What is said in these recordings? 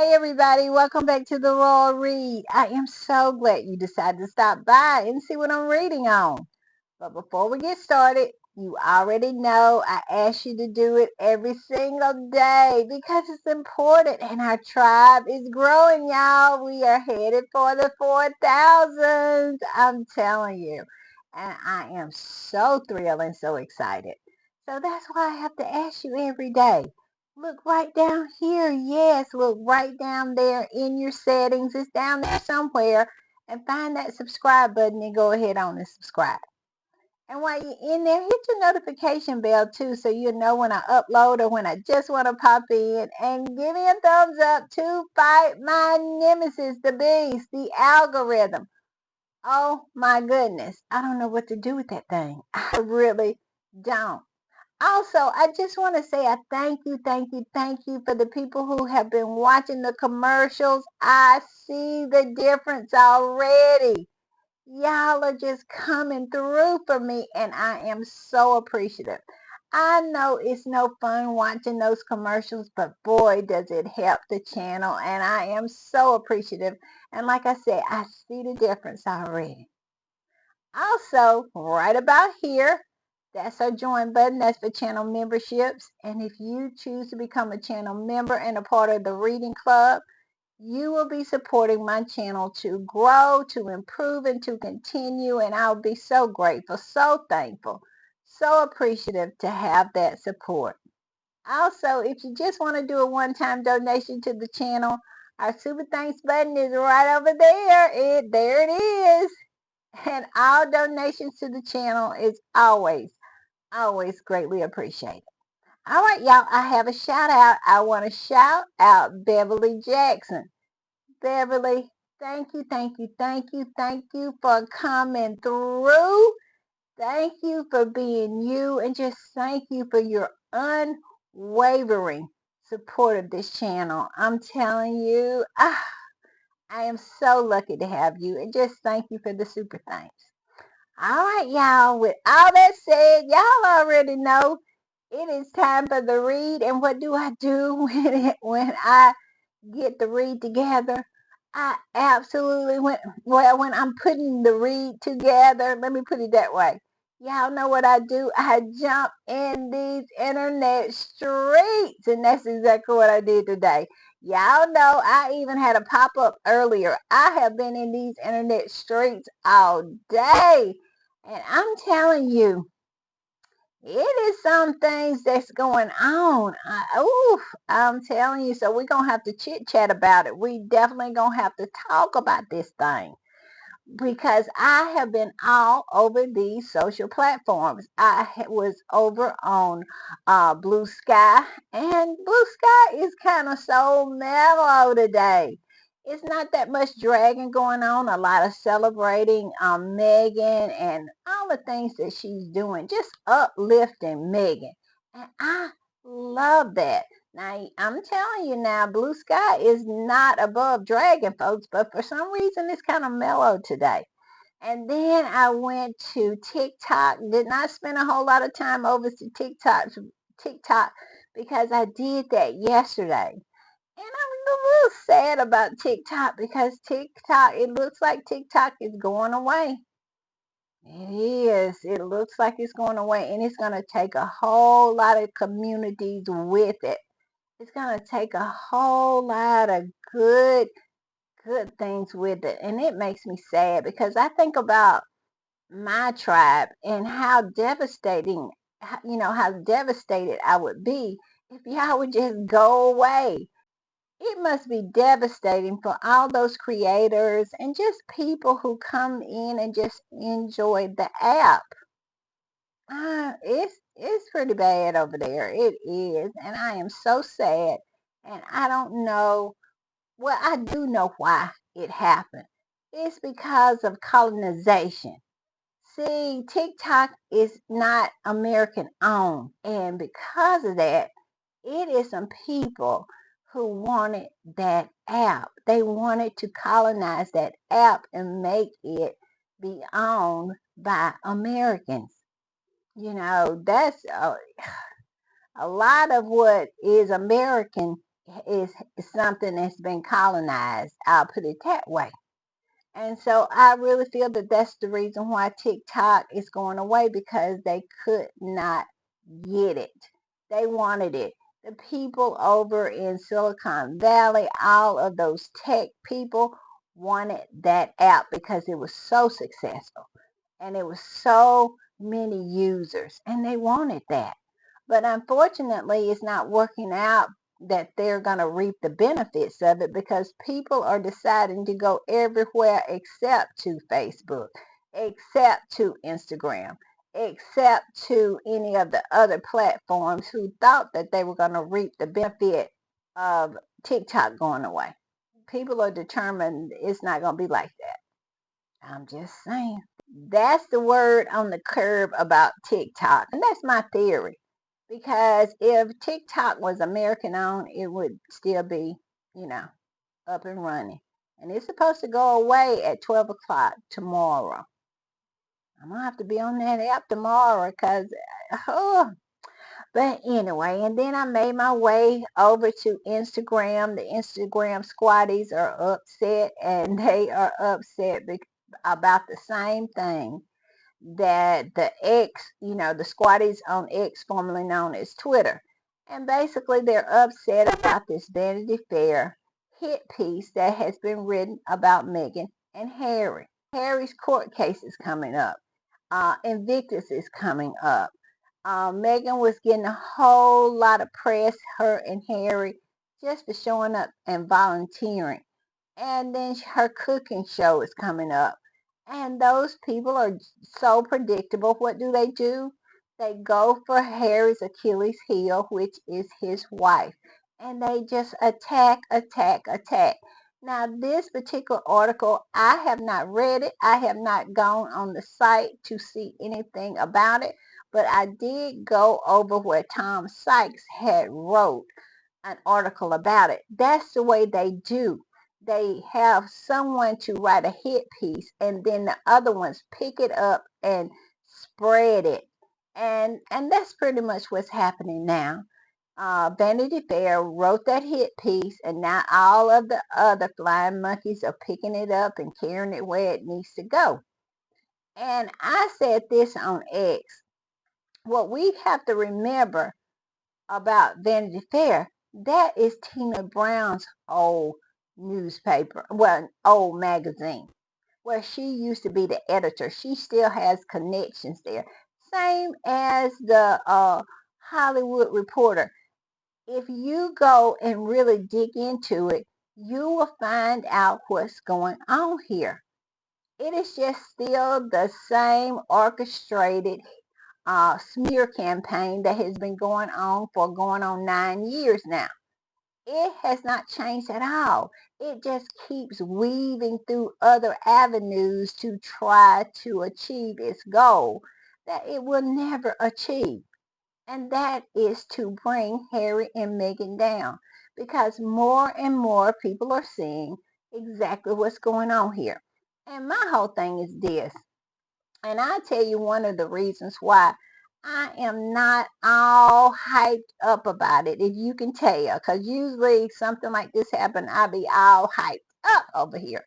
Hey everybody, welcome back to the Royal Read. I am so glad you decided to stop by and see what I'm reading on. But before we get started, you already know I ask you to do it every single day because it's important and our tribe is growing, y'all. We are headed for the 4,000. I'm telling you. And I am so thrilled and so excited. So that's why I have to ask you every day. Look right down here. Yes, look right down there in your settings. It's down there somewhere. And find that subscribe button and go ahead on and subscribe. And while you're in there, hit your notification bell too so you'll know when I upload or when I just want to pop in. And give me a thumbs up to fight my nemesis, the beast, the algorithm. Oh my goodness. I don't know what to do with that thing. I really don't. Also, I just want to say I thank you for the people who have been watching the commercials. I see the difference already. Y'all are just coming through for me, and I am so appreciative. I know it's no fun watching those commercials, but boy, does it help the channel, and I am so appreciative. And like I said, I see the difference already. Also, right about here, that's our join button. That's for channel memberships. And if you choose to become a channel member and a part of the reading club, you will be supporting my channel to grow, to improve, and to continue. And I'll be so grateful, so thankful, so appreciative to have that support. Also, if you just want to do a one-time donation to the channel, our Super Thanks button is right over there. There it is. And all donations to the channel is always greatly appreciated. All right, y'all, I have a shout out. I want to shout out Beverly Jackson. Beverly, thank you for coming through. Thank you for being you, and just thank you for your unwavering support of this channel. I'm telling you, I am so lucky to have you, and just thank you for the super thanks. All right, y'all. With all that said, y'all already know it is time for the read. And what do I do when I get the read together? I absolutely when I'm putting the read together. Let me put it that way. Y'all know what I do? I jump in these internet streets, and that's exactly what I did today. Y'all know I even had a pop-up earlier. I have been in these internet streets all day. And I'm telling you, it is some things that's going on. I'm telling you. So we're going to have to chit chat about it. We definitely going to have to talk about this thing because I have been all over these social platforms. Was over on Blue Sky, and Blue Sky is kind of so mellow today. It's not that much dragging going on, a lot of celebrating Megan and all the things that she's doing, just uplifting Megan. And I love that. Now, I'm telling you now, Blue Sky is not above dragging folks, but for some reason it's kind of mellow today. And then I went to TikTok. Did not spend a whole lot of time over to TikTok because I did that yesterday. And I'm a little sad about TikTok because it looks like TikTok is going away. It is. It looks like it's going away, and it's going to take a whole lot of communities with it. It's going to take a whole lot of good things with it. And it makes me sad because I think about my tribe and how devastating, how devastated I would be if y'all would just go away. It must be devastating for all those creators and just people who come in and just enjoy the app. It's pretty bad over there. It is, and I am so sad. And I don't know. Well, I do know why it happened. It's because of colonization. See, TikTok is not American owned, and because of that, it is some people who wanted that app. They wanted to colonize that app and make it be owned by Americans. That's a lot of what is American is something that's been colonized. I'll put it that way. And so I really feel that that's the reason why TikTok is going away, because they could not get it. They wanted it. The people over in Silicon Valley, all of those tech people wanted that app because it was so successful and it was so many users and they wanted that. But unfortunately, it's not working out that they're going to reap the benefits of it, because people are deciding to go everywhere except to Facebook, except to Instagram, except to any of the other platforms, who thought that they were going to reap the benefit of TikTok going away. People are determined it's not going to be like that. I'm just saying. That's the word on the curb about TikTok. And that's my theory. Because if TikTok was American owned, it would still be, you know, up and running. And it's supposed to go away at 12 o'clock tomorrow. I'm going to have to be on that app tomorrow because, oh. But anyway, and then I made my way over to Instagram. The Instagram squatties are upset, and they are upset about the same thing that the X, the squatties on X, formerly known as Twitter. And basically they're upset about this Vanity Fair hit piece that has been written about Meghan and Harry. Harry's court case is coming up. Invictus is coming up. Meghan was getting a whole lot of press, her and Harry, just for showing up and volunteering. And then her cooking show is coming up. And those people are so predictable. What do? They go for Harry's Achilles heel, which is his wife. And they just attack, attack, attack. Now, this particular article, I have not read it. I have not gone on the site to see anything about it. But I did go over where Tom Sykes had wrote an article about it. That's the way they do. They have someone to write a hit piece, and then the other ones pick it up and spread it. And that's pretty much what's happening now. Vanity Fair wrote that hit piece, and now all of the other flying monkeys are picking it up and carrying it where it needs to go. And I said this on X. What we have to remember about Vanity Fair, that is Tina Brown's old newspaper, well, old magazine, where she used to be the editor. She still has connections there. Same as the Hollywood Reporter. If you go and really dig into it, you will find out what's going on here. It is just still the same orchestrated smear campaign that has been going on 9 years now. It has not changed at all. It just keeps weaving through other avenues to try to achieve its goal that it will never achieve. And that is to bring Harry and Meghan down, because more and more people are seeing exactly what's going on here. And my whole thing is this. And I'll tell you one of the reasons why I am not all hyped up about it, if you can tell. Because usually something like this happens, I'll be all hyped up over here.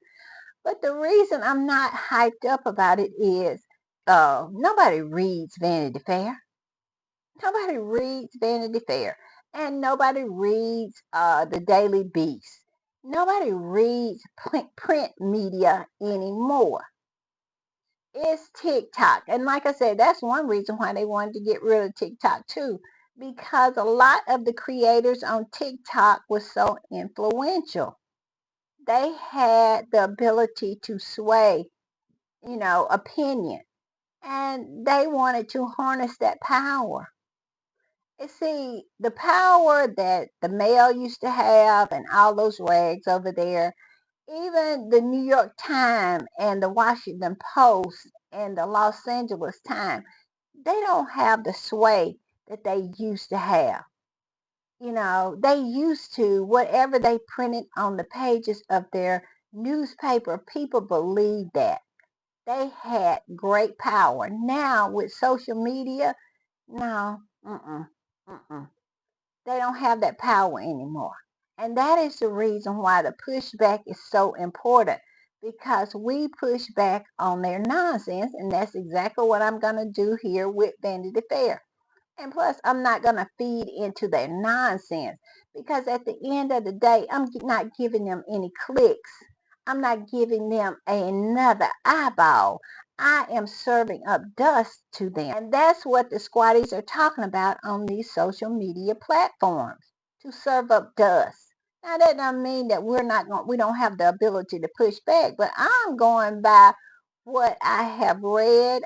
But the reason I'm not hyped up about it is nobody reads Vanity Fair. Nobody reads Vanity Fair. And nobody reads the Daily Beast. Nobody reads print media anymore. It's TikTok. And like I said, that's one reason why they wanted to get rid of TikTok too. Because a lot of the creators on TikTok was so influential. They had the ability to sway, opinion. And they wanted to harness that power. And see, the power that the Mail used to have and all those rags over there, even the New York Times and the Washington Post and the Los Angeles Times, they don't have the sway that they used to have. They used to, whatever they printed on the pages of their newspaper, people believed that. They had great power. Now with social media, no, mm-mm, mm-mm. They don't have that power anymore. And that is the reason why the pushback is so important, because we push back on their nonsense, and that's exactly what I'm going to do here with Vanity Fair. And plus, I'm not going to feed into their nonsense, because at the end of the day, I'm not giving them any clicks. I'm not giving them another eyeball. I am serving up dust to them. And that's what the squatties are talking about on these social media platforms, to serve up dust. Now, that doesn't mean that we don't have the ability to push back, but I'm going by what I have read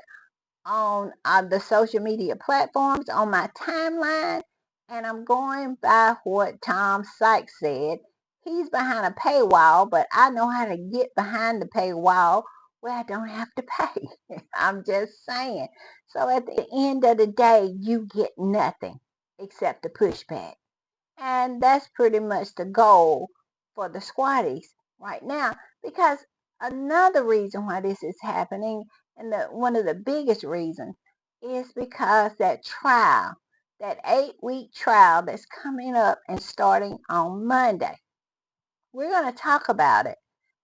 on the social media platforms on my timeline, and I'm going by what Tom Sykes said. He's behind a paywall, but I know how to get behind the paywall where I don't have to pay. I'm just saying. So at the end of the day, you get nothing except the pushback. And that's pretty much the goal for the squatties right now. Because another reason why this is happening, and one of the biggest reasons, is because that trial, that 8-week trial that's coming up and starting on Monday. We're going to talk about it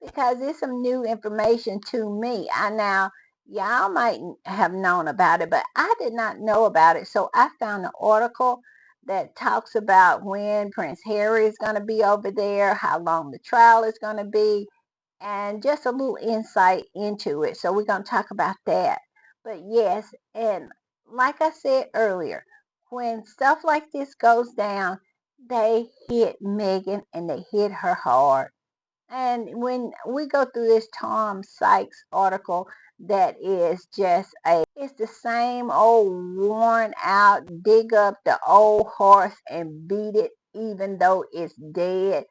because it's some new information to me. Y'all might have known about it, but I did not know about it. So I found an article that talks about when Prince Harry is going to be over there, how long the trial is going to be, and just a little insight into it. So we're going to talk about that. But yes, and like I said earlier, when stuff like this goes down, they hit Megan and they hit her hard. And when we go through this Tom Sykes article, that is it's the same old worn out, dig up the old horse and beat it even though it's dead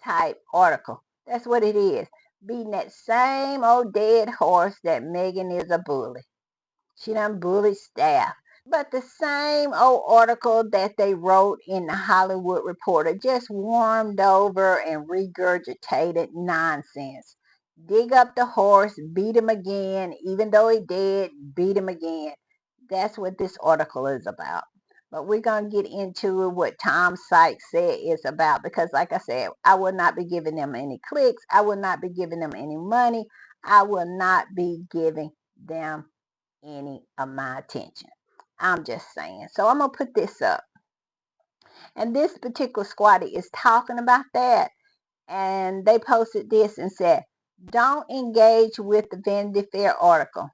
type article. That's what it is. Beating that same old dead horse that Megan is a bully. She done bullied staff. But the same old article that they wrote in the Hollywood Reporter, just warmed over and regurgitated nonsense. Dig up the horse, beat him again, even though he dead, beat him again. That's what this article is about. But we're going to get into what Tom Sykes said it's about, because like I said, I will not be giving them any clicks. I will not be giving them any money. I will not be giving them any of my attention. I'm just saying. So I'm going to put this up. And this particular squatty is talking about that. And they posted this and said, don't engage with the Vanity Fair article.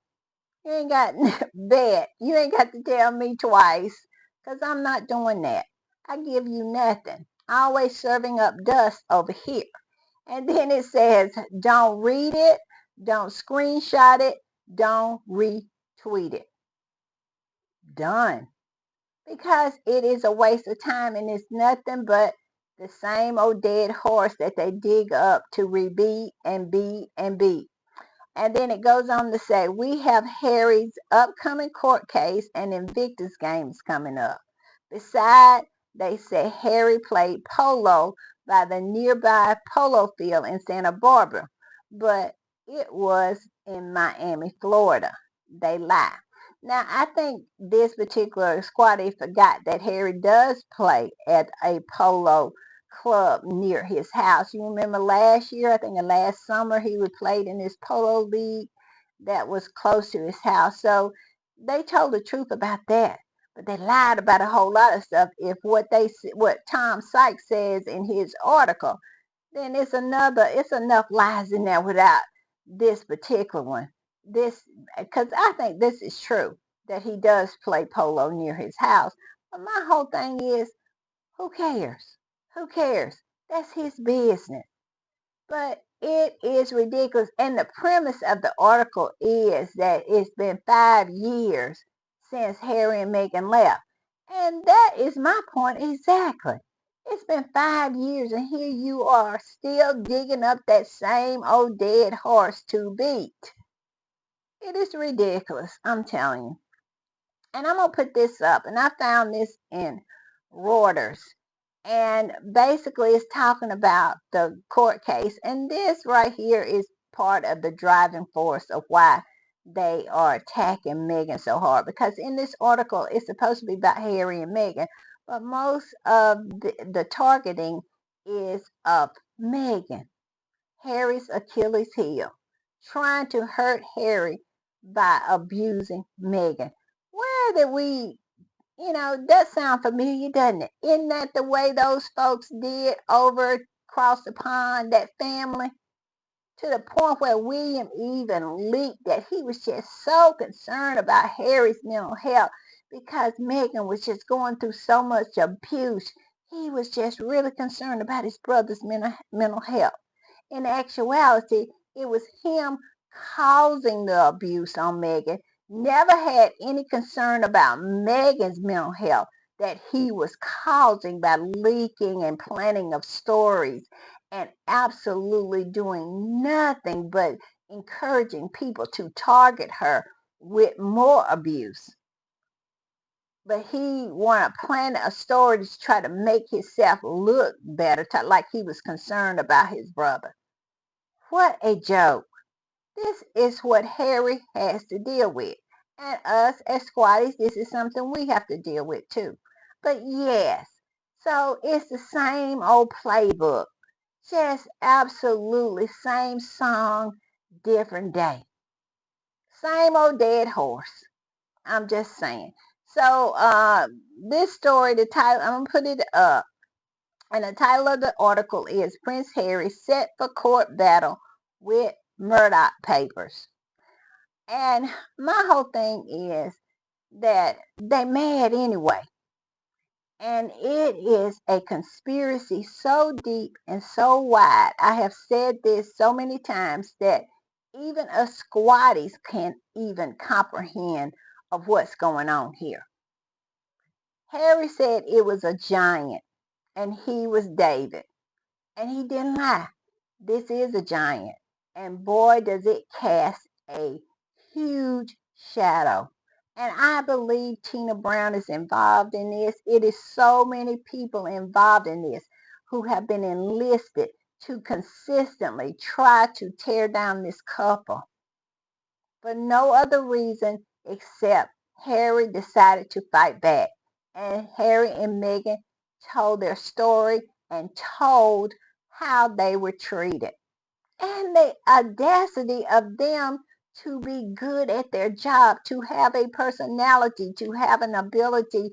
You ain't got bet. You ain't got to tell me twice, because I'm not doing that. I give you nothing. Always serving up dust over here. And then it says, don't read it, don't screenshot it, don't retweet it. Done. Because it is a waste of time and it's nothing but the same old dead horse that they dig up to rebeat and beat and beat. And then it goes on to say, we have Harry's upcoming court case and Invictus games coming up. Beside, they say Harry played polo by the nearby polo field in Santa Barbara, but it was in Miami, Florida. They lie. Now, I think this particular squatty forgot that Harry does play at a polo club near his house. You remember last year, I think last summer, he would played in this polo league that was close to his house. So they told the truth about that, but they lied about a whole lot of stuff. If what Tom Sykes says in his article, then it's enough lies in there without this particular one. This, because I think this is true that he does play polo near his house. But my whole thing is, who cares? Who cares? That's his business. But it is ridiculous. And the premise of the article is that it's been 5 years since Harry and Meghan left. And that is my point exactly. It's been 5 years and here you are still digging up that same old dead horse to beat. It is ridiculous, I'm telling you. And I'm going to put this up. And I found this in Reuters. And basically it's talking about the court case. And this right here is part of the driving force of why they are attacking Meghan so hard. Because in this article, it's supposed to be about Harry and Meghan. But most of the targeting is of Meghan, Harry's Achilles heel, trying to hurt Harry by abusing Meghan. Where did that sound familiar, doesn't it? Isn't that the way those folks did over across the pond, that family? To the point where William even leaked that he was just so concerned about Harry's mental health because Meghan was just going through so much abuse. He was just really concerned about his brother's mental health. In actuality, it was him causing the abuse on Meghan. Never had any concern about Meghan's mental health that he was causing by leaking and planning of stories and absolutely doing nothing but encouraging people to target her with more abuse. But he wanted to plan a story to try to make himself look better, like he was concerned about his brother. What a joke. This is what Harry has to deal with. And us as squatties, this is something we have to deal with too. But yes, so it's the same old playbook. Just absolutely same song, different day. Same old dead horse. I'm just saying. So this story, the title, I'm going to put it up. And the title of the article is Prince Harry Set for Court Battle with Murdoch Papers. And my whole thing is that they mad anyway. And it is a conspiracy so deep and so wide. I have said this so many times that even us squatties can't even comprehend of what's going on here. Harry said it was a giant and he was David. And he didn't lie. This is a giant. And boy, does it cast a huge shadow. And I believe Tina Brown is involved in this. It is so many people involved in this who have been enlisted to consistently try to tear down this couple for no other reason except Harry decided to fight back. And Harry and Meghan told their story and told how they were treated. And the audacity of them to be good at their job, to have a personality, to have an ability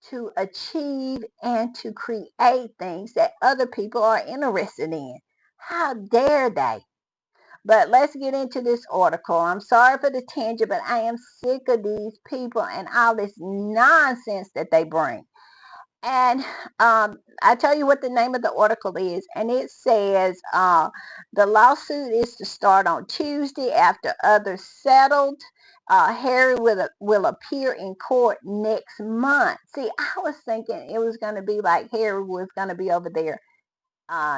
to achieve and to create things that other people are interested in. How dare they? But let's get into this article. I'm sorry for the tangent, but I am sick of these people and all this nonsense that they bring. And I tell you what the name of the article is, and it says the lawsuit is to start on Tuesday after others settled. Harry will appear in court next month. See, I was thinking it was going to be like Harry was going to be over there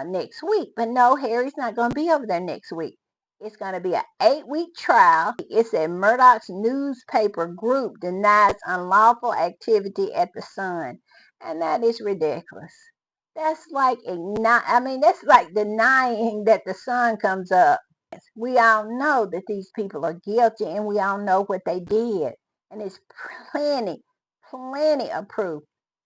next week, but no, Harry's not going to be over there next week. It's going to be an 8-week trial. It said Murdoch's newspaper group denies unlawful activity at the Sun. And that is ridiculous. That's like that's like denying that the sun comes up. We all know that these people are guilty and we all know what they did. And it's plenty of proof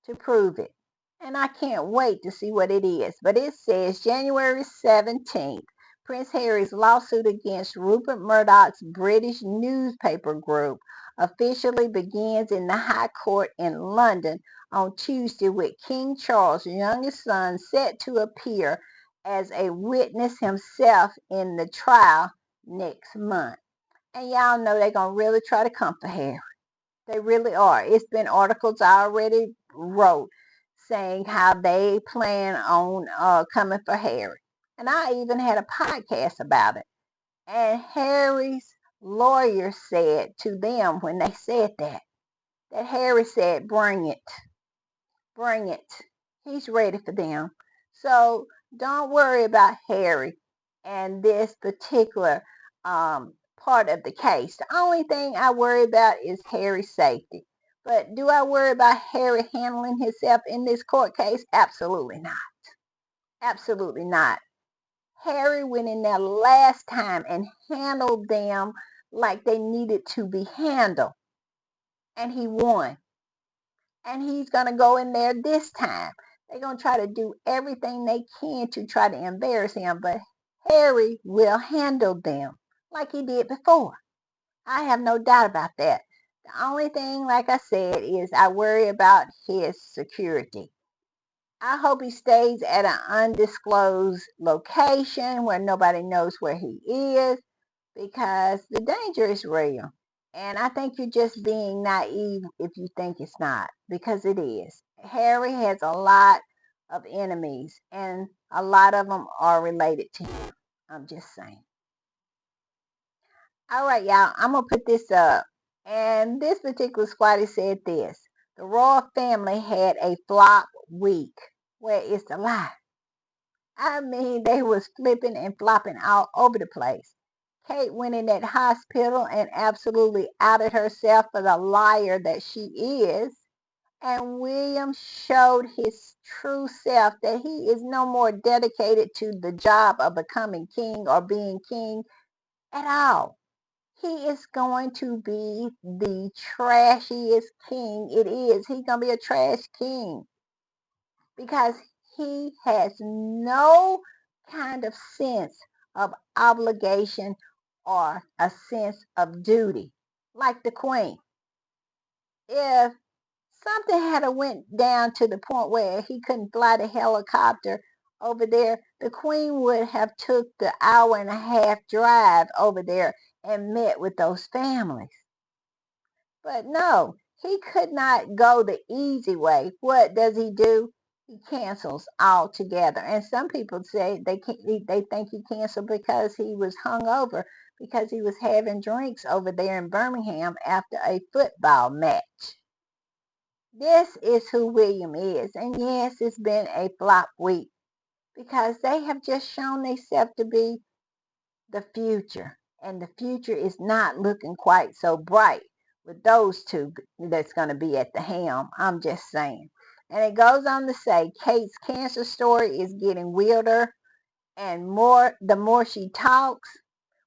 to prove it. And I can't wait to see what it is. But it says January 17th, Prince Harry's lawsuit against Rupert Murdoch's British newspaper group officially begins in the High Court in London on Tuesday with King Charles' youngest son set to appear as a witness himself in the trial next month. And y'all know they're going to really try to come for Harry. They really are. It's been articles I already wrote saying how they plan on coming for Harry. And I even had a podcast about it. And Harry's lawyer said to them when they said that Harry said, bring it. Bring it. He's ready for them. So don't worry about Harry and this particular part of the case. The only thing I worry about is Harry's safety. But do I worry about Harry handling himself in this court case? Absolutely not. Absolutely not. Harry went in there last time and handled them like they needed to be handled. And he won. And he's going to go in there this time. They're going to try to do everything they can to try to embarrass him, but Harry will handle them like he did before. I have no doubt about that. The only thing, like I said, is I worry about his security. I hope he stays at an undisclosed location where nobody knows where he is, because the danger is real. And I think you're just being naive if you think it's not, because it is. Harry has a lot of enemies, and a lot of them are related to him. I'm just saying. All right, y'all, I'm going to put this up. And this particular squatty said this: the royal family had a flop week. Where is the lie? I mean, they was flipping and flopping all over the place. Kate went in that hospital and absolutely outed herself for the liar that she is. And William showed his true self, that he is no more dedicated to the job of becoming king or being king at all. He is going to be the trashiest king it is. He's going to be a trash king, because he has no kind of sense of obligation or a sense of duty, like the queen. If something had went down to the point where he couldn't fly the helicopter over there, the queen would have took the hour-and-a-half drive over there and met with those families. But no, he could not go the easy way. What does he do? He cancels altogether. And some people say they think he canceled because he was hungover, because he was having drinks over there in Birmingham after a football match. This is who William is. And yes, it's been a flop week, because they have just shown themselves to be the future. And the future is not looking quite so bright with those two that's going to be at the helm. I'm just saying. And it goes on to say, Kate's cancer story is getting weirder and more the more she talks.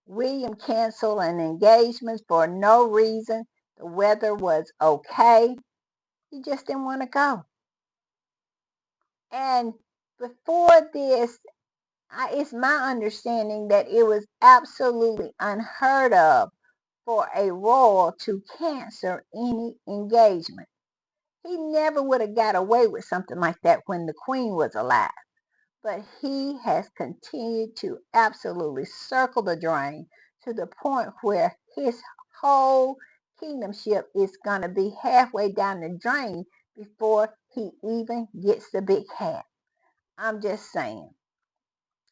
William canceled an engagement for no reason. The weather was okay. He just didn't want to go. And before this, it's my understanding that it was absolutely unheard of for a royal to cancel any engagement. He never would have got away with something like that when the queen was alive. But he has continued to absolutely circle the drain to the point where his whole kingdomship is going to be halfway down the drain before he even gets the big hat. I'm just saying.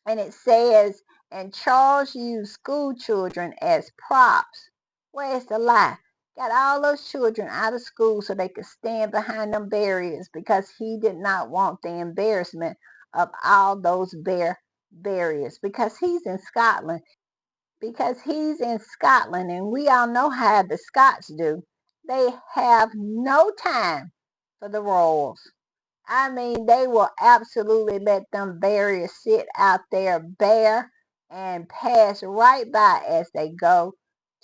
And it says, and Charles used school children as props. Where's the lie? Got all those children out of school so they could stand behind them barriers, because he did not want the embarrassment of all those barriers, because he's in Scotland. And we all know how the Scots do. They have no time for the royals. I mean, they will absolutely let them barriers sit out there bare and pass right by as they go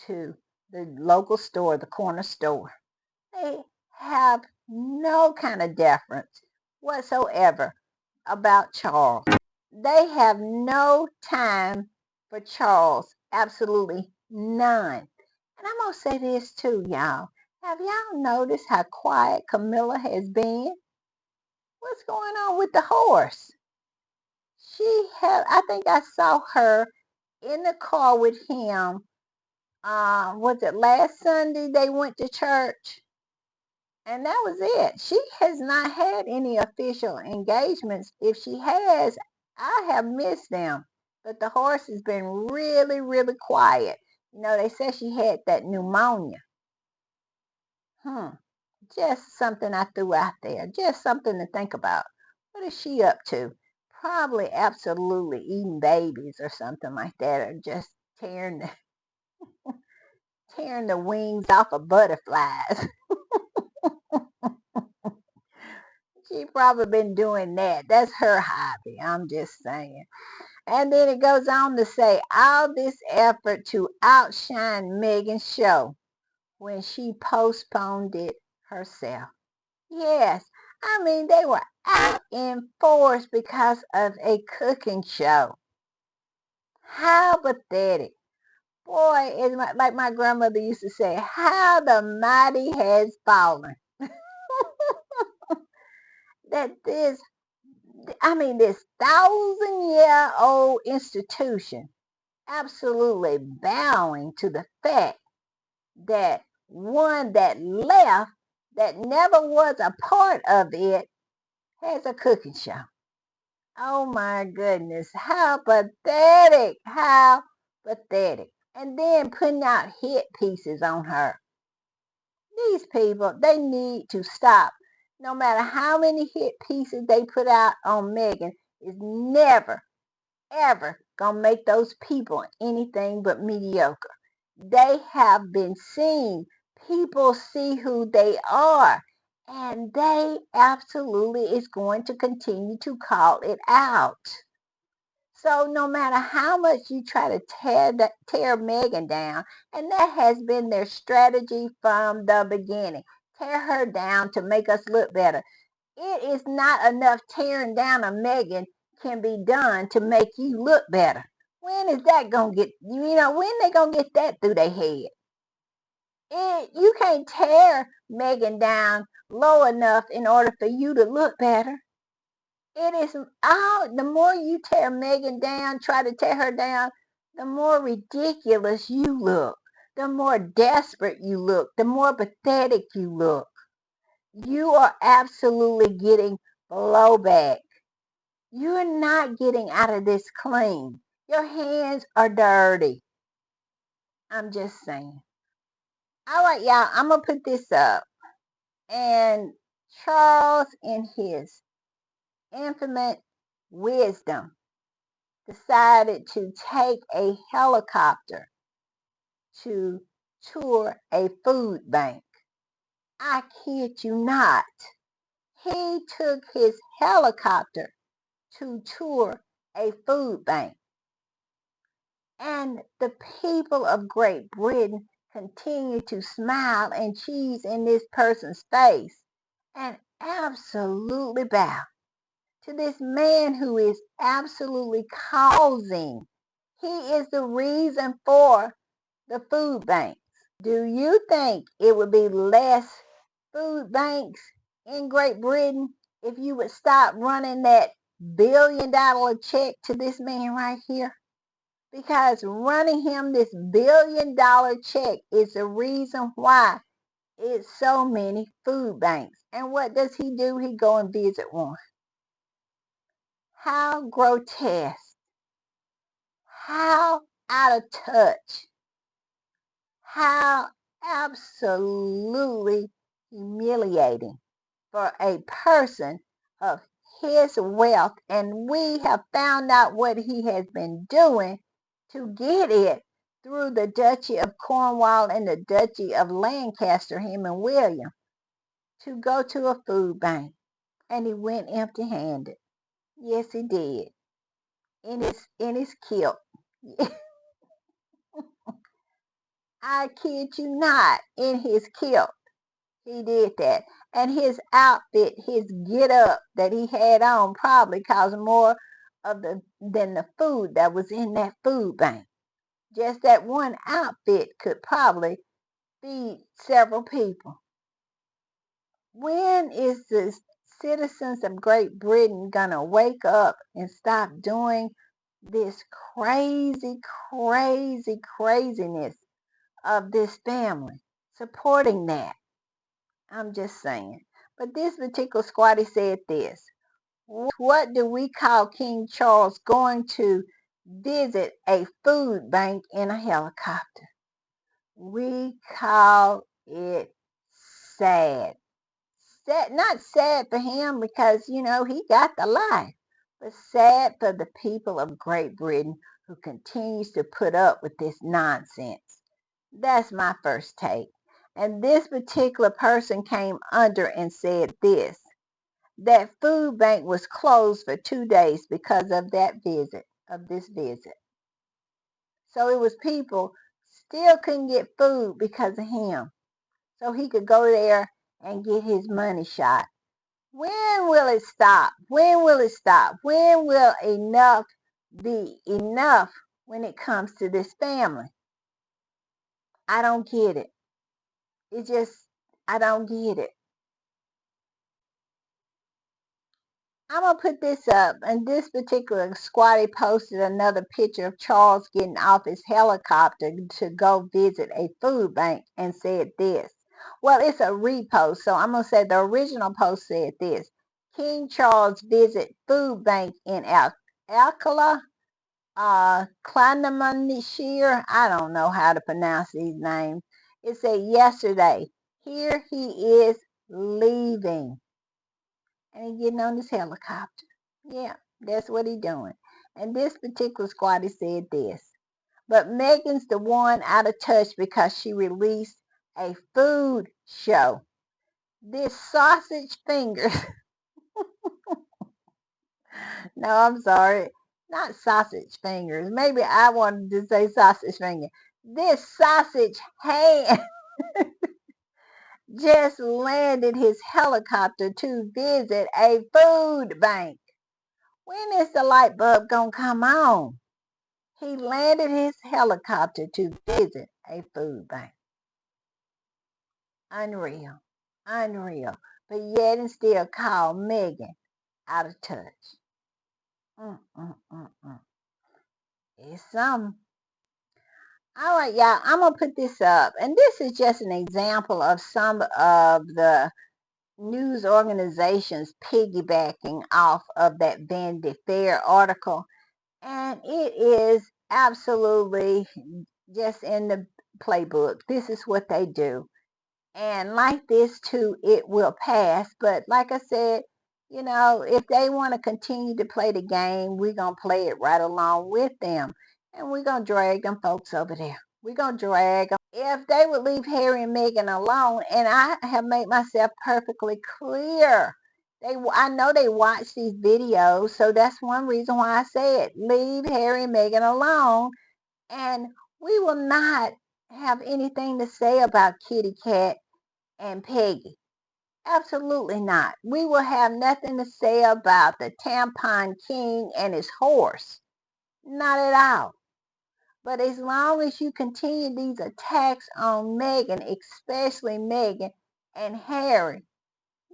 to the local store, the corner store. They have no kind of deference whatsoever about Charles. They have no time for Charles, absolutely none. And I'm going to say this too, y'all. Have y'all noticed how quiet Camilla has been? What's going on with the horse? I think I saw her in the car with him. Was it last Sunday they went to church? And that was it. She has not had any official engagements. If she has, I have missed them. But the horse has been really, really quiet. You know, they said she had that pneumonia. Just something I threw out there. Just something to think about. What is she up to? Probably absolutely eating babies or something like that, or just tearing the wings off of butterflies. She probably been doing that. That's her hobby. I'm just saying. And then it goes on to say, all this effort to outshine Meghan's show when she postponed it herself. Yes, I mean, they were out in force because of a cooking show. How pathetic. Boy, it's like my grandmother used to say, how the mighty has fallen. That this 1,000-year-old institution absolutely bowing to the fact that one that left, that never was a part of it, has a cooking show. Oh my goodness, how pathetic, how pathetic. And then putting out hit pieces on her. These people, they need to stop. No matter how many hit pieces they put out on Megan, is never, ever gonna make those people anything but mediocre. They have been seen. People see who they are. And they absolutely is going to continue to call it out. So no matter how much you try to tear Megan down, and that has been their strategy from the beginning, tear her down to make us look better. It is not enough tearing down a Megan can be done to make you look better. When is that gonna get? When they gonna get that through their head? You can't tear Megan down low enough in order for you to look better. It is the more you tear Megan down, try to tear her down, the more ridiculous you look, the more desperate you look, the more pathetic you look. You are absolutely getting blowback. You're not getting out of this clean. Your hands are dirty. I'm just saying. All right, y'all, I'm going to put this up. And Charles, in his infinite wisdom, decided to take a helicopter to tour a food bank. I kid you not. He took his helicopter to tour a food bank. And the people of Great Britain continue to smile and cheese in this person's face and absolutely bow to this man who is absolutely causing. He is the reason for the food banks. Do you think it would be less food banks in Great Britain if you would stop running that $1 billion check to this man right here? Because running him this $1 billion check is the reason why it's so many food banks. And what does he do? He go and visit one. How grotesque. How out of touch. How absolutely humiliating for a person of his wealth. And we have found out what he has been doing to get it through the Duchy of Cornwall and the Duchy of Lancaster, him and William, to go to a food bank. And he went empty-handed. Yes, he did. In his kilt. I kid you not, in his kilt. He did that. And his outfit, his get up that he had on probably caused more than the food that was in that food bank. Just that one outfit could probably feed several people. When is the citizens of Great Britain gonna wake up and stop doing this crazy, crazy, craziness of this family, supporting that? I'm just saying. But this particular squatty said this. What do we call King Charles going to visit a food bank in a helicopter? We call it sad. Sad, not sad for him because, he got the life, but sad for the people of Great Britain who continues to put up with this nonsense. That's my first take. And this particular person came under and said this, that food bank was closed for 2 days because of this visit. So it was people still couldn't get food because of him. So he could go there and get his money shot. When will it stop? When will it stop? When will enough be enough when it comes to this family? I don't get it. It just, I don't get it. I'm gonna put this up, and this particular squatty posted another picture of Charles getting off his helicopter to go visit a food bank and said this. Well, it's a repost, so I'm gonna say the original post said this. King Charles visit food bank in Alcala, Clanmanshire. I don't know how to pronounce these names. It said yesterday. Here he is leaving and he getting on this helicopter. Yeah, that's what he doing. And this particular squatty said this. But Megan's the one out of touch because she released a food show. This sausage fingers. No, I'm sorry. Not sausage fingers. Maybe I wanted to say sausage finger. This sausage hand just landed his helicopter to visit a food bank. When is the light bulb gonna come on? He landed his helicopter to visit a food bank. Unreal. Unreal. But yet and still call Megan out of touch. Mm. It's something. All right, y'all. I'm going to put this up. And this is just an example of some of the news organizations piggybacking off of that Vanity Fair article. And it is absolutely just in the playbook. This is what they do. And like this too, it will pass. But like I said, if they want to continue to play the game, we're going to play it right along with them. And we're going to drag them folks over there. We're going to drag them. If they would leave Harry and Meghan alone, and I have made myself perfectly clear. I know they watch these videos, so that's one reason why I say it. Leave Harry and Meghan alone, and we will not have anything to say about Kitty Cat and Peggy. Absolutely not. We will have nothing to say about the tampon king and his horse. Not at all. But as long as you continue these attacks on Meghan, especially Meghan and Harry,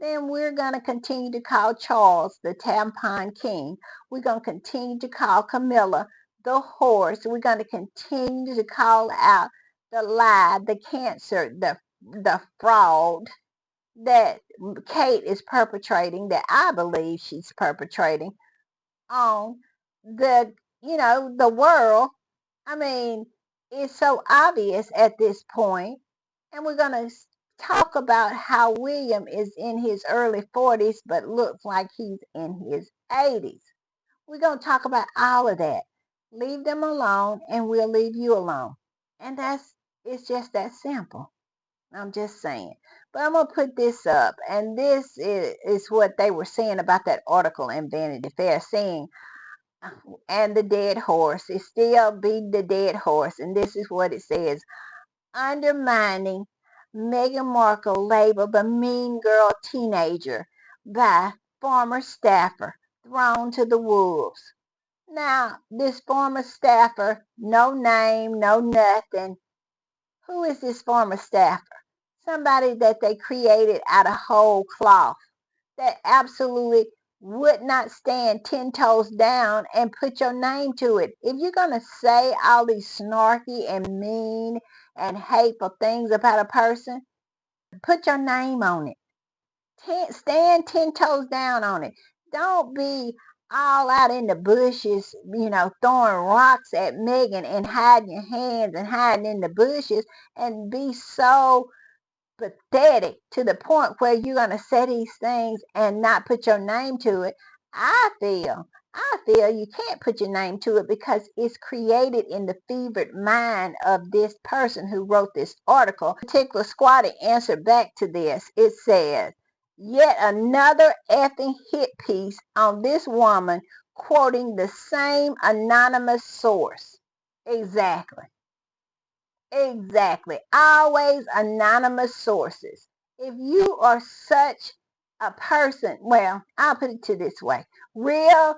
then we're going to continue to call Charles the tampon king. We're going to continue to call Camilla the horse. We're going to continue to call out the lie, the cancer, the fraud that Kate is perpetrating, that I believe she's perpetrating on the world. I mean, it's so obvious at this point. And we're going to talk about how William is in his early 40s, but looks like he's in his 80s. We're going to talk about all of that. Leave them alone and we'll leave you alone. And it's just that simple. I'm just saying. But I'm going to put this up. And this is what they were saying about that article in Vanity Fair, saying, and the dead horse. It still be the dead horse. And this is what it says. Undermining Meghan Markle labeled the mean girl teenager by former staffer thrown to the wolves. Now, this former staffer, no name, no nothing. Who is this former staffer? Somebody that they created out of whole cloth that absolutely would not stand 10 toes down and put your name to it. If you're going to say all these snarky and mean and hateful things about a person, put your name on it. Stand 10 toes down on it. Don't be all out in the bushes, throwing rocks at Meghan and hiding your hands and hiding in the bushes and be so pathetic to the point where you're going to say these things and not put your name to it. I feel you can't put your name to it because it's created in the fevered mind of this person who wrote this article. A particular squatter answered back to this. It says, yet another effing hit piece on this woman, quoting the same anonymous source. Exactly. Exactly. Always anonymous sources. If you are such a person, well, I'll put it to this way. Real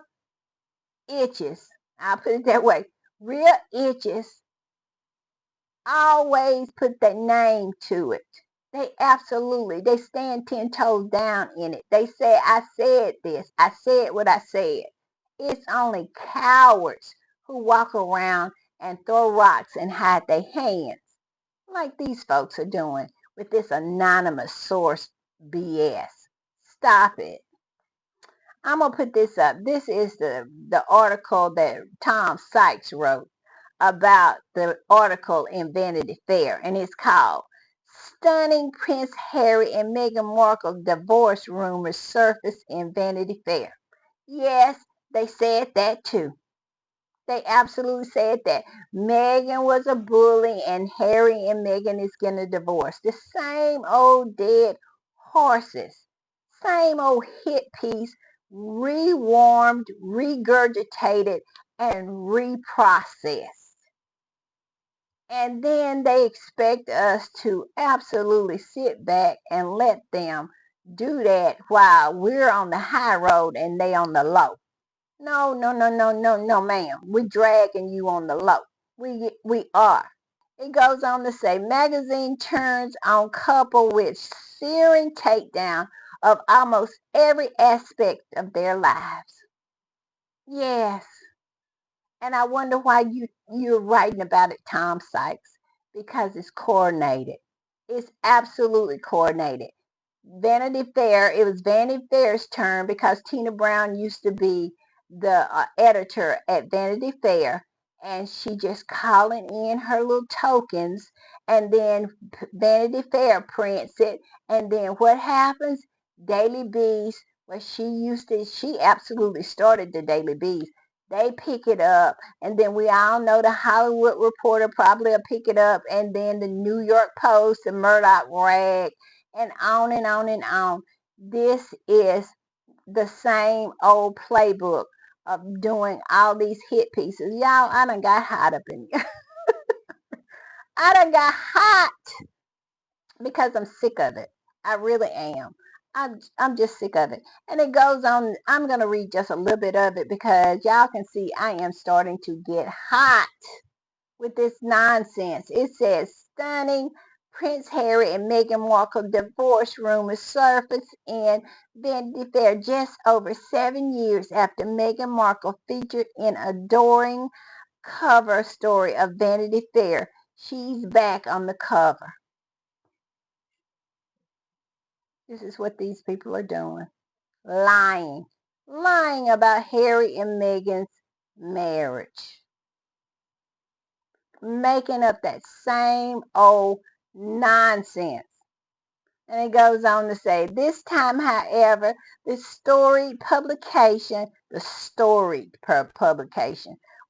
itches, I'll put it that way. Real itches always put their name to it. They stand 10 toes down in it. They say, I said this. I said what I said. It's only cowards who walk around and throw rocks and hide their hands, like these folks are doing with this anonymous source BS. Stop it. I'm going to put this up. This is the article that Tom Sykes wrote about the article in Vanity Fair, and it's called Stunning Prince Harry and Meghan Markle Divorce Rumors Surface in Vanity Fair. Yes, they said that too. They absolutely said that Meghan was a bully and Harry and Meghan is getting a divorce. The same old dead horses. Same old hit piece, rewarmed, regurgitated, and reprocessed. And then they expect us to absolutely sit back and let them do that while we're on the high road and they on the low. No, no, no, no, no, no, ma'am. We're dragging you on the low. We are. It goes on to say, magazine turns on couple with searing takedown of almost every aspect of their lives. Yes. And I wonder why you're writing about it, Tom Sykes, because it's coordinated. It's absolutely coordinated. Vanity Fair, it was Vanity Fair's turn because Tina Brown used to be the editor at Vanity Fair, and she just calling in her little tokens, and then Vanity Fair prints it, and then what happens? Daily Bees, where she absolutely started the Daily Bees. They pick it up, and then we all know the Hollywood Reporter probably will pick it up, and then the New York Post, the Murdoch Rag, and on and on and on. This is the same old playbook of doing all these hit pieces. Y'all, I done got hot up in here. I done got hot because I'm sick of it. I really am. I'm just sick of it. And it goes on. I'm going to read just a little bit of it because y'all can see I am starting to get hot with this nonsense. It says stunning Prince Harry and Meghan Markle divorce rumors surface in Vanity Fair just over 7 years after Meghan Markle featured in adoring cover story of Vanity Fair. She's back on the cover. This is what these people are doing. Lying. Lying about Harry and Meghan's marriage. Making up that same old nonsense. And it goes on to say, this time, however, the storied publication.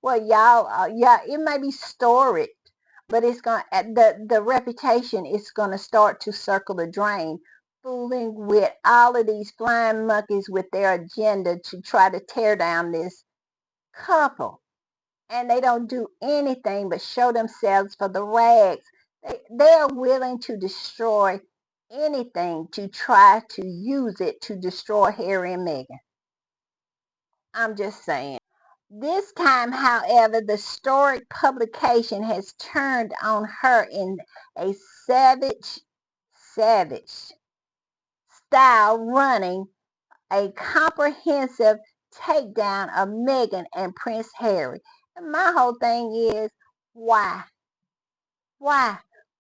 Well, y'all, yeah, it may be storied, but it's going the reputation is going to start to circle the drain, fooling with all of these flying monkeys with their agenda to try to tear down this couple. And they don't do anything but show themselves for the rags. They are willing to destroy anything to try to use it to destroy Harry and Meghan. I'm just saying. This time, however, the historic publication has turned on her in a savage style, running a comprehensive takedown of Meghan and Prince Harry. And my whole thing is, why? Why?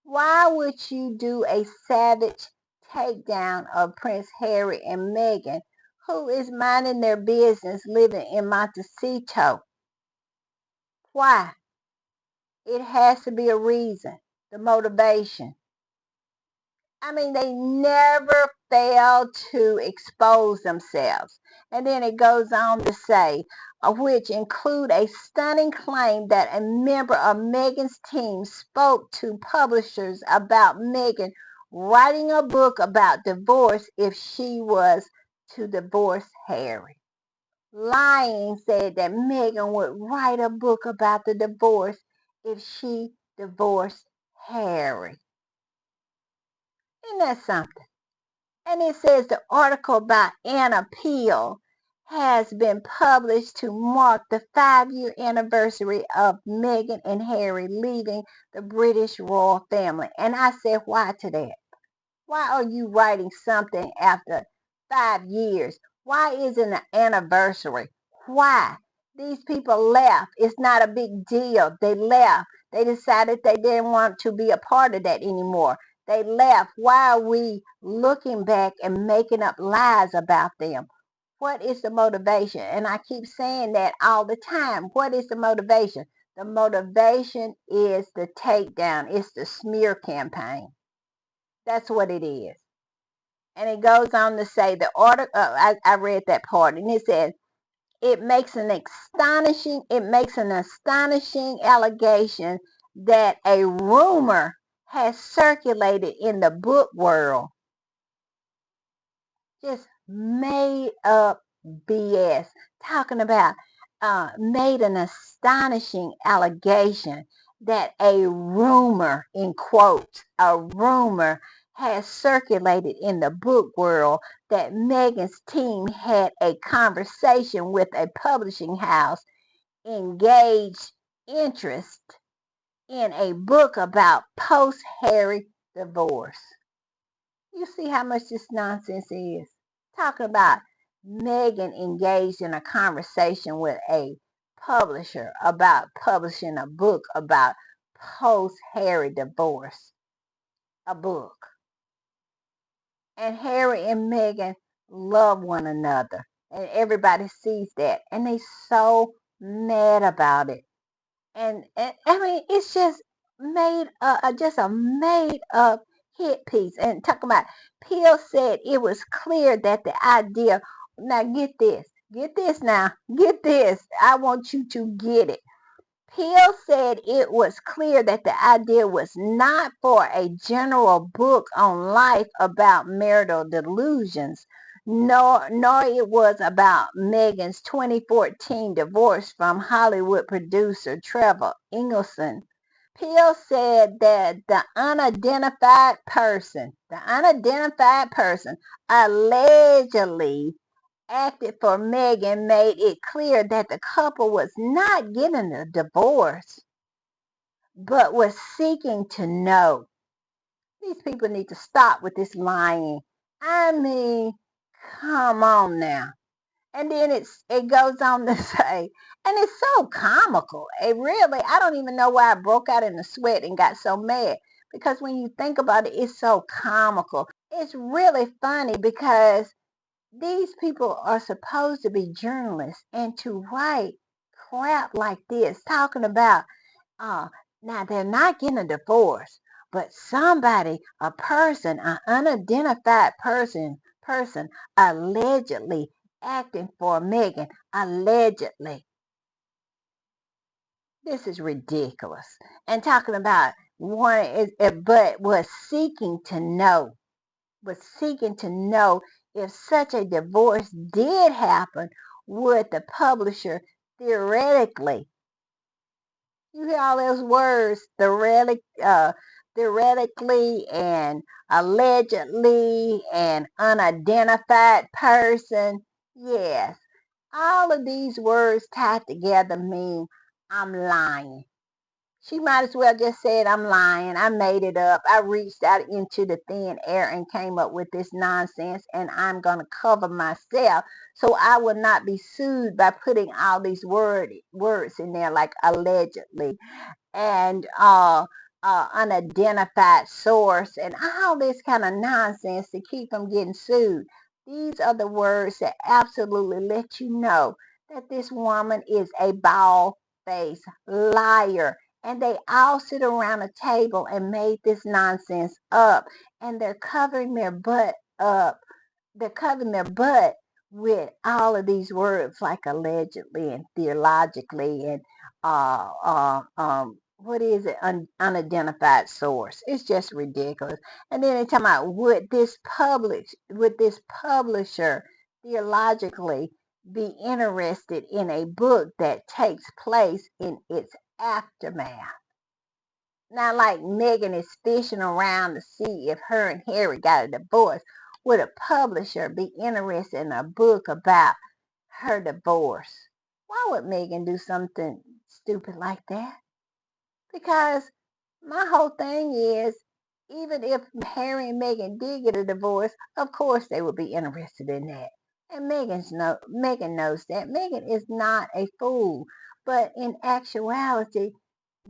Why would you do a savage takedown of Prince Harry and Meghan, who is minding their business living in Montecito? Why? It has to be a reason, the motivation. I mean, they never fail to expose themselves. And then it goes on to say, which include a stunning claim that a member of Meghan's team spoke to publishers about Meghan writing a book about divorce if she was to divorce Harry. Lying said that Meghan would write a book about the divorce if she divorced Harry. Isn't that something? And it says the article by Anna Peel has been published to mark the 5-year anniversary of Meghan and Harry leaving the British royal family. And I said, why to that? Why are you writing something after 5 years? Why isn't an anniversary? Why? These people left. It's not a big deal. They left. They decided they didn't want to be a part of that anymore. They left. Why are we looking back and making up lies about them? What is the motivation? And I keep saying that all the time. What is the motivation? The motivation is the takedown. It's the smear campaign. That's what it is. And it goes on to say the order. I read that part, and it says it makes an astonishing allegation that a rumor has circulated in the book world, just made up BS, talking about made an astonishing allegation that a rumor, in quotes, a rumor has circulated in the book world that Meghan's team had a conversation with a publishing house engaged interest in a book about post-Harry divorce. You see how much this nonsense is? Talking about Megan engaged in a conversation with a publisher about publishing a book about post-Harry divorce. A book. And Harry and Meghan love one another. And everybody sees that. And they so mad about it. And I mean, it's just just a made up hit piece. And talking about, Peel said it was clear that the idea. Now get this now, get this. I want you to get it. Peel said it was clear that the idea was not for a general book on life about marital delusions, nor it was about Meghan's 2014 divorce from Hollywood producer Trevor Ingleson. Peel said that the unidentified person allegedly acted for Meghan made it clear that the couple was not getting a divorce, but was seeking to know. These people need to stop with this lying. I mean, come on now. And then it goes on to say, and it's so comical. It really, I don't even know why I broke out in a sweat and got so mad. Because when you think about it, it's so comical. It's really funny because these people are supposed to be journalists and to write crap like this, talking about, uh, now they're not getting a divorce, but somebody, a person, an unidentified person allegedly acting for Meghan, allegedly. This is ridiculous. And talking about but was seeking to know if such a divorce did happen, would the publisher theoretically, you hear all those words, theoretically and allegedly and unidentified person, yes, all of these words tied together mean I'm lying. She might as well just said, I'm lying. I made it up. I reached out into the thin air and came up with this nonsense, and I'm going to cover myself so I will not be sued by putting all these words in there like allegedly and unidentified source and all this kind of nonsense to keep them getting sued. These are the words that absolutely let you know that this woman is a bald-faced liar. And they all sit around a table and made this nonsense up. And they're covering their butt up. They're covering their butt with all of these words like allegedly and theologically and what is it, unidentified source. It's just ridiculous. And then they talk about would this publisher theologically be interested in a book that takes place in its aftermath. Not like Megan is fishing around to see if her and Harry got a divorce. would a publisher be interested in a book about her divorce? Why would Megan do something stupid like that? Because my whole thing is, even if Harry and Meghan did get a divorce, of course they would be interested in that. And Megan knows that. Megan is not a fool. But in actuality,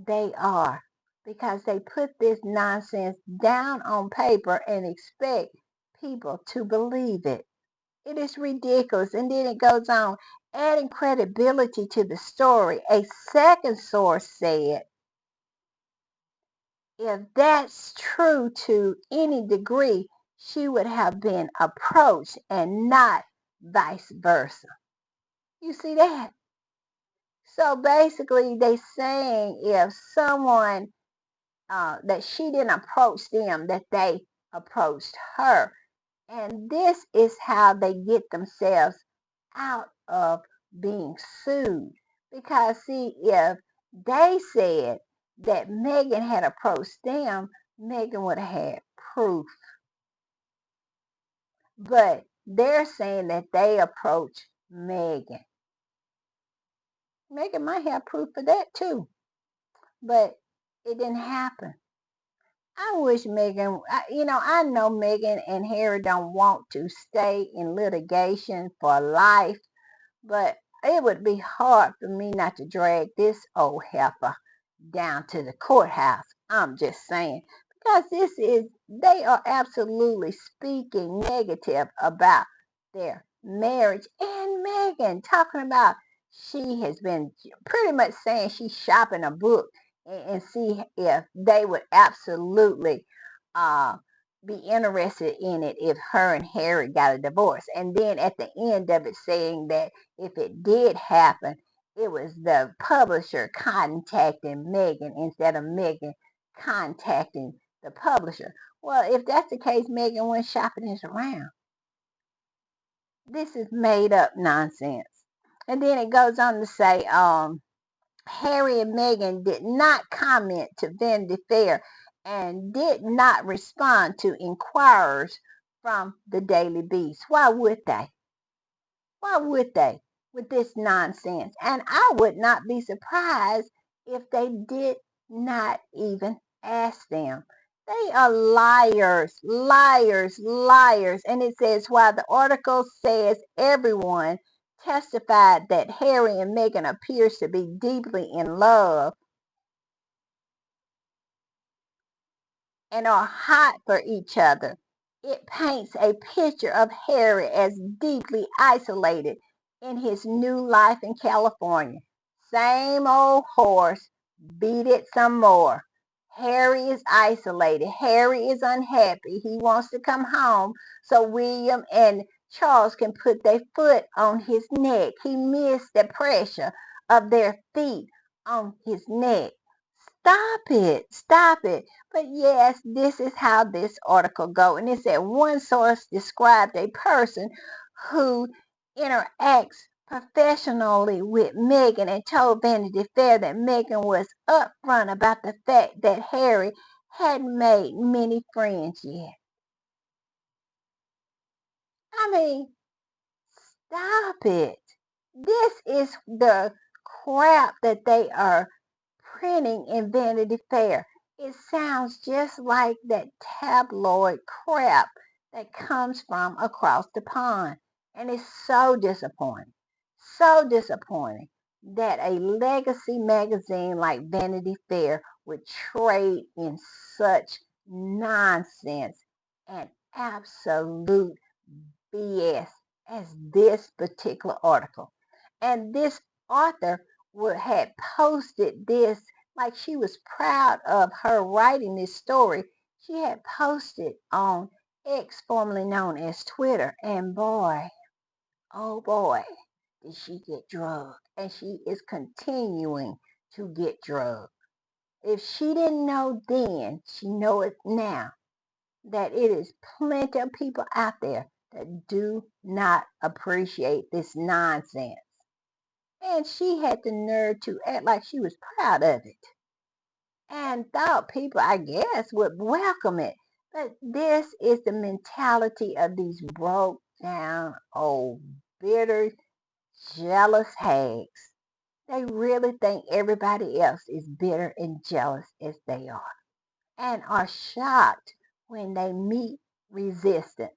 they are. Because they put this nonsense down on paper and expect people to believe it. It is ridiculous. And then it goes on, adding credibility to the story. A second source said, if that's true to any degree, she would have been approached and not vice versa. You see that? So basically, they saying if someone that she didn't approach them, that they approached her. And this is how they get themselves out of being sued. Because see, if they said that Megan had approached them, Megan would have had proof. But they're saying that they approached Megan. Megan might have proof of that too. But it didn't happen. I wish Megan, I know Megan and Harry don't want to stay in litigation for life, but it would be hard for me not to drag this old heifer down to the courthouse. I'm just saying. Because they are absolutely speaking negative about their marriage. And Megan talking about she has been pretty much saying she's shopping a book and see if they would absolutely uh, be interested in it if her and Harry got a divorce. And then at the end of it saying that if it did happen, it was the publisher contacting Megan instead of Megan contacting the publisher. Well, if that's the case, Megan went shopping this around. This is made up nonsense. And then it goes on to say, Harry and Meghan did not comment to Vanity Fair and did not respond to inquirers from the Daily Beast. Why would they? Why would they with this nonsense? And I would not be surprised if they did not even ask them. They are liars, liars, liars. And it says, while the article says everyone testified that Harry and Meghan appears to be deeply in love and are hot for each other, it paints a picture of Harry as deeply isolated in his new life in California. Same old horse, beat it some more. Harry is isolated. Harry is unhappy. He wants to come home so William and Charles can put their foot on his neck. He missed the pressure of their feet on his neck. Stop it. Stop it. But yes, this is how this article goes. And it said one source described a person who interacts professionally with Meghan and told Vanity Fair that Meghan was upfront about the fact that Harry hadn't made many friends yet. I mean, stop it. This is the crap that they are printing in Vanity Fair. It sounds just like that tabloid crap that comes from across the pond. And it's so disappointing. So disappointing that a legacy magazine like Vanity Fair would trade in such nonsense and absolute BS as this particular article. And this author had posted this like she was proud of her writing this story. She had posted on X, formerly known as Twitter, and boy, oh boy, did she get drugged. And she is continuing to get drugged. If she didn't know then, she know it now, that it is plenty of people out there that do not appreciate this nonsense. And she had the nerve to act like she was proud of it and thought people, I guess, would welcome it. But this is the mentality of these broke down, old, bitter, jealous hags. They really think everybody else is bitter and jealous as they are, and are shocked when they meet resistance.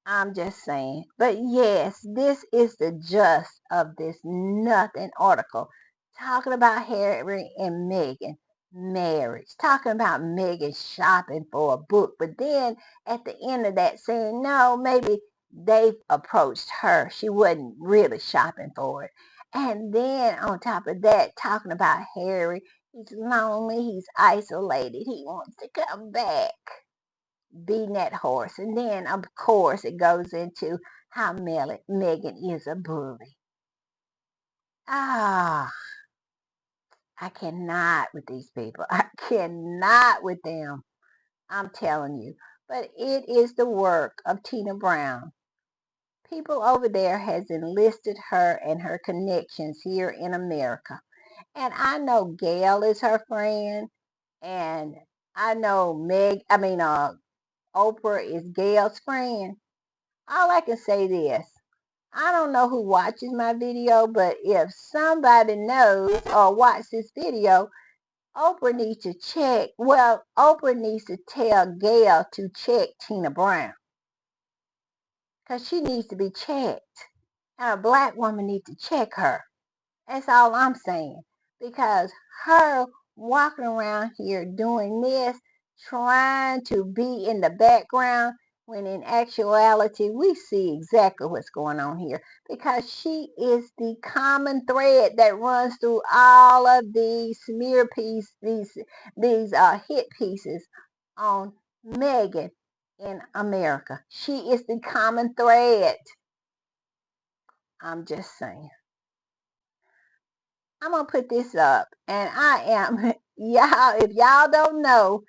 I'm just saying. But yes, this is the gist of this nothing article talking about Harry and Meghan marriage, talking about Meghan shopping for a book, but then at the end of that saying, no, maybe they approached her. She wasn't really shopping for it. And then on top of that, talking about Harry, he's lonely, he's isolated, he wants to come back, beating that horse. And then, of course, it goes into how Megan is a bully. Ah, I cannot with these people. I cannot with them. I'm telling you. But it is the work of Tina Brown. People over there has enlisted her and her connections here in America. And I know Gail is her friend. And I know Oprah is Gail's friend. All I can say this. I don't know who watches my video, but if somebody knows or watches this video, Oprah needs to check. Well, Oprah needs to tell Gail to check Tina Brown because she needs to be checked. And a black woman needs to check her. That's all I'm saying. Because her walking around here doing this, trying to be in the background, when in actuality we see exactly what's going on here. Because she is the common thread that runs through all of these smear pieces, these hit pieces on Meghan in America. She is the common thread. I'm just saying. I'm gonna put this up, and I am y'all. If y'all don't know,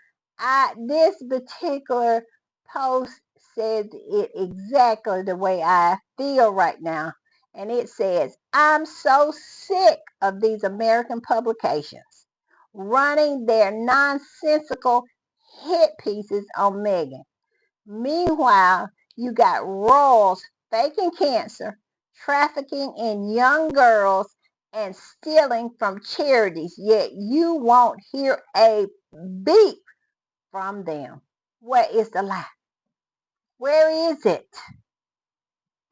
this particular post says it exactly the way I feel right now, and it says, "I'm so sick of these American publications running their nonsensical hit pieces on Meghan. Meanwhile, you got royals faking cancer, trafficking in young girls, and stealing from charities, yet you won't hear a beep from them. Where is the lie? Where is it?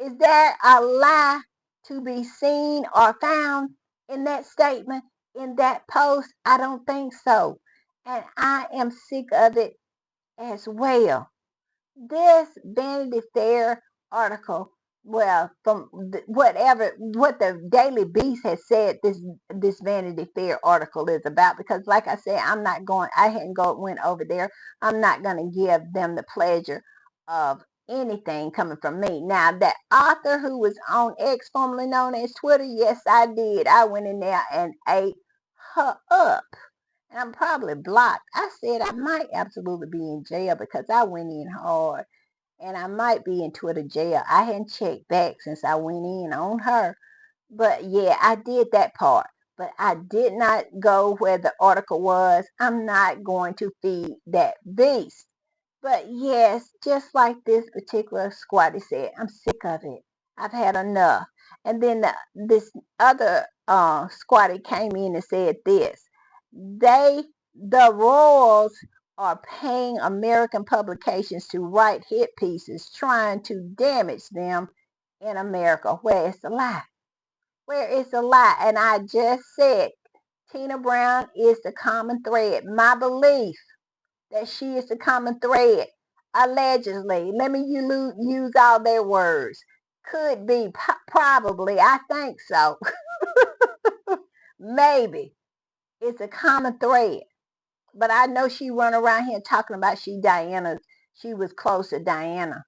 Is there a lie to be seen or found in that statement, in that post? I don't think so. And I am sick of it as well. This Vanity Fair article, well, from what the Daily Beast has said, this Vanity Fair article is about, because like I said, I hadn't went over there. I'm not going to give them the pleasure of anything coming from me. Now, that author who was on X, formerly known as Twitter, yes, I did. I went in there and ate her up. And I'm probably blocked. I said I might absolutely be in jail because I went in hard. And I might be in Twitter jail. I hadn't checked back since I went in on her. But yeah, I did that part. But I did not go where the article was. I'm not going to feed that beast. But yes, just like this particular squatty said, I'm sick of it. I've had enough. And then this other squatty came in and said this. The royals are paying American publications to write hit pieces trying to damage them in America. Where is the lie? Where is the lie? And I just said Tina Brown is the common thread. My belief that she is the common thread. Allegedly, let me use all their words. Could be, probably, I think so. Maybe. It's a common thread. But I know she run around here talking about she was close to Diana.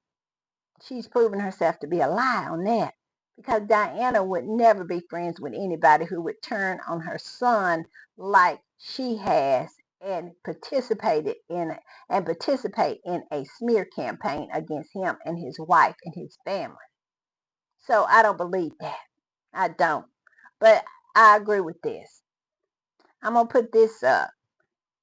She's proven herself to be a lie on that. Because Diana would never be friends with anybody who would turn on her son like she has and participate in a smear campaign against him and his wife and his family. So I don't believe that. I don't. But I agree with this. I'm going to put this up.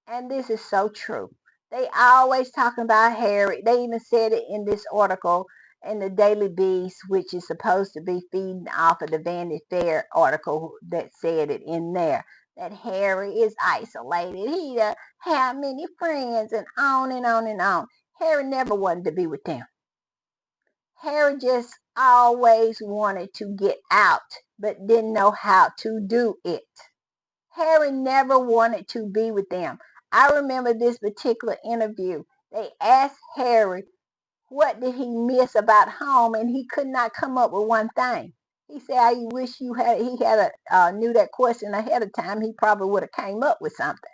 And this is so true. They always talking about Harry. They even said it in this article in the Daily Beast, which is supposed to be feeding off of the Vanity Fair article that said it in there, that Harry is isolated. He doesn't have many friends and on and on and on. Harry never wanted to be with them. Harry just always wanted to get out, but didn't know how to do it. Harry never wanted to be with them. I remember this particular interview. They asked Harry what did he miss about home, and he could not come up with one thing. He said, "I wish he had knew that question ahead of time. He probably would have came up with something."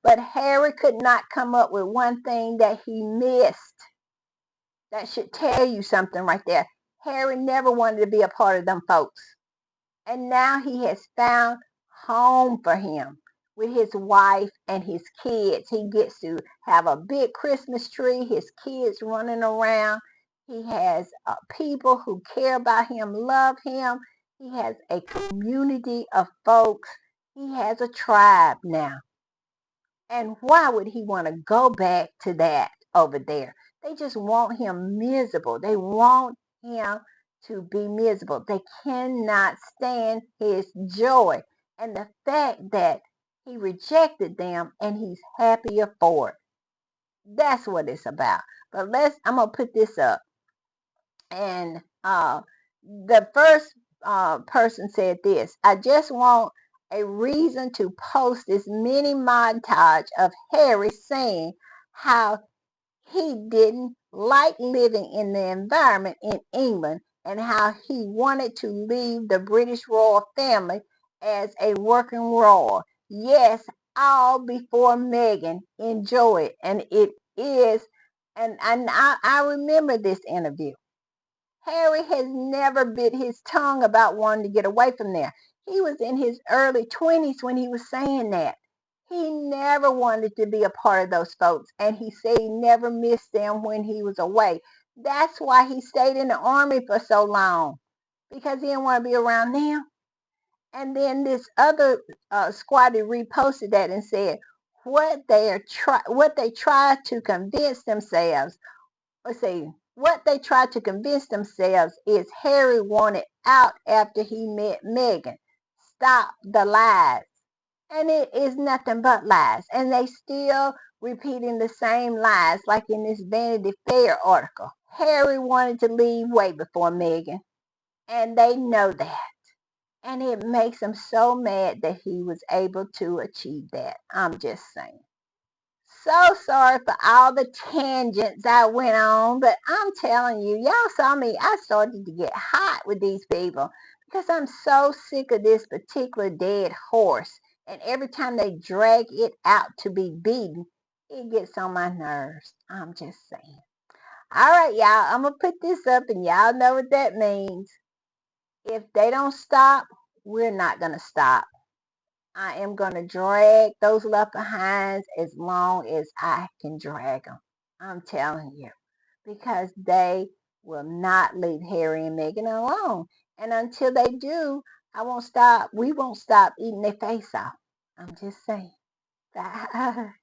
But Harry could not come up with one thing that he missed. That should tell you something right there. Harry never wanted to be a part of them folks. And now he has found home for him with his wife and his kids. He gets to have a big Christmas tree, his kids running around. He has people who care about him, love him. He has a community of folks. He has a tribe now. And why would he want to go back to that over there? They just want him miserable. They want him to be miserable. They cannot stand his joy. And the fact that he rejected them and he's happier for it. That's what it's about. But I'm going to put this up. And the first person said this: "I just want a reason to post this mini montage of Harry saying how he didn't like living in the environment in England and how he wanted to leave the British royal family as a working royal. Yes, all before Meghan. Enjoy it." And it is, and I remember this interview. Harry has never bit his tongue about wanting to get away from there. He was in his early 20s when he was saying that. He never wanted to be a part of those folks, and he said he never missed them when he was away. That's why he stayed in the army for so long, because he didn't want to be around them. And then this other squatty reposted that and said what they tried to convince themselves. Let's see, what they tried to convince themselves is Harry wanted out after he met Meghan. Stop the lies. And it is nothing but lies. And they still repeating the same lies, like in this Vanity Fair article. Harry wanted to leave way before Meghan, and they know that. And it makes them so mad that he was able to achieve that. I'm just saying. So sorry for all the tangents I went on, but I'm telling you, y'all saw me. I started to get hot with these people because I'm so sick of this particular dead horse. And every time they drag it out to be beaten, it gets on my nerves. I'm just saying. All right, y'all, I'm going to put this up and y'all know what that means. If they don't stop, we're not going to stop. I am going to drag those left behinds as long as I can drag them. I'm telling you. Because they will not leave Harry and Meghan alone. And until they do, we won't stop eating their face off. I'm just saying. Bye.